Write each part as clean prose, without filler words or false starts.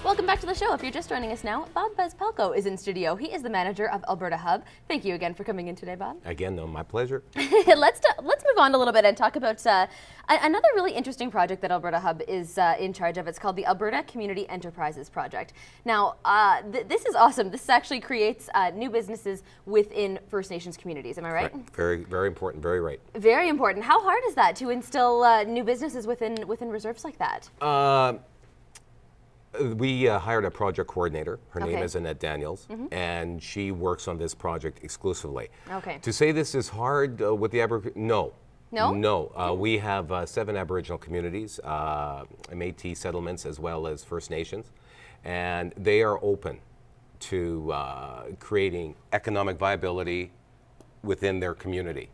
Welcome back to the show. If you're just joining us now, Bob Bezpalko is in studio. He is the manager of Alberta Hub. Thank you again for coming in today, Bob. Again, no, my pleasure. Let's move on a little bit and talk about another really interesting project that Alberta Hub is in charge of. It's called the Alberta Community Enterprises Project. Now, this is awesome. This actually creates new businesses within First Nations communities. Am I right? Very, very important. Very right. Very important. How hard is that to instill new businesses within reserves like that? We hired a project coordinator. Her name is Annette Daniels, and she works on this project exclusively. Okay. To say this is hard with the no. No? No. We have 7 Aboriginal communities, Métis settlements, as well as First Nations, and they are open to creating economic viability within their community.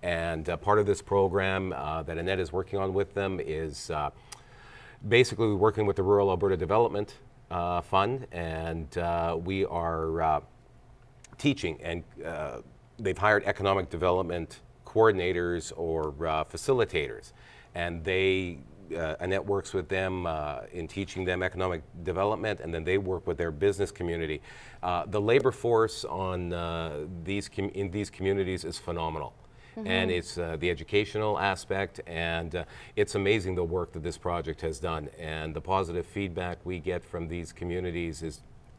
And part of this program that Annette is working on with them is basically working with the Rural Alberta Development Fund, and we are teaching, and they've hired economic development coordinators or facilitators, and Annette works with them in teaching them economic development, and then they work with their business community. The labor force on in these communities is phenomenal. And it's the educational aspect, and it's amazing the work that this project has done, and the positive feedback we get from these communities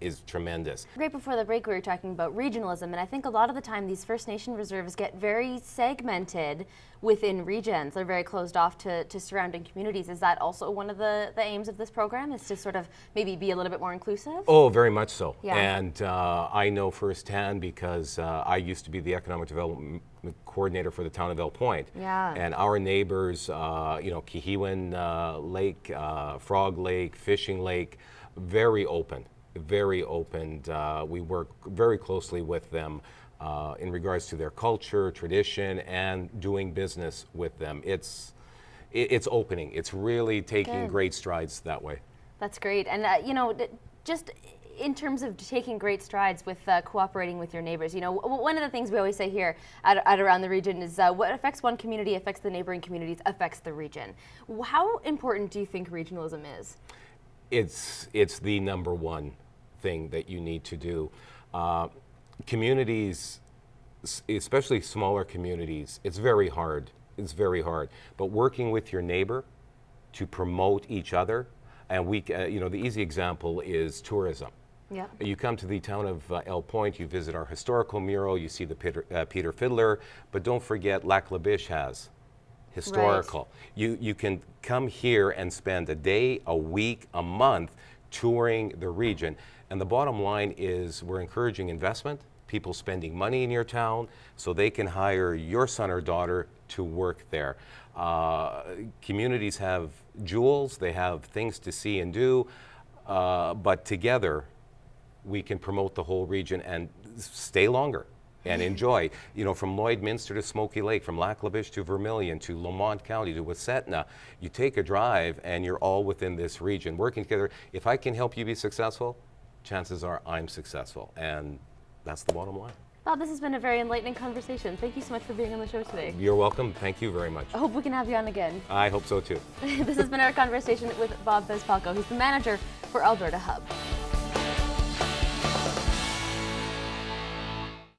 is tremendous. Right before the break we were talking about regionalism, and I think a lot of the time these First Nation reserves get very segmented within regions. They're very closed off to surrounding communities. Is that also one of the aims of this program, is to sort of maybe be a little bit more inclusive? Oh, very much so. Yeah. And I know firsthand because I used to be the economic development coordinator for the town of El Point. Yeah. And our neighbors, Kihiwan Lake, Frog Lake, Fishing Lake, very open. Very open. We work very closely with them in regards to their culture, tradition, and doing business with them. It's opening. It's really taking great strides that way. That's great. And just in terms of taking great strides with cooperating with your neighbors, one of the things we always say here at Around the Region is what affects one community affects the neighboring communities, affects the region. How important do you think regionalism is? It's the number one thing that you need to do. Communities, especially smaller communities, it's very hard. It's very hard. But working with your neighbor to promote each other, and the easy example is tourism. Yeah. You come to the town of El Point, you visit our historical mural, you see the Peter Fiddler, but don't forget Lac La Biche has historical. Right. You can come here and spend a day, a week, a month touring the region. And the bottom line is we're encouraging investment, people spending money in your town so they can hire your son or daughter to work there. Communities have jewels, they have things to see and do, but together we can promote the whole region and stay longer and enjoy. From Lloydminster to Smoky Lake, from Lac La Biche to Vermilion to Lamont County to Wassetna, you take a drive and you're all within this region working together. If I can help you be successful, chances are I'm successful, and that's the bottom line. Bob, this has been a very enlightening conversation. Thank you so much for being on the show today. You're welcome. Thank you very much. I hope we can have you on again. I hope so too. This has been our conversation with Bob Bezpalko. He's the manager for Alberta Hub.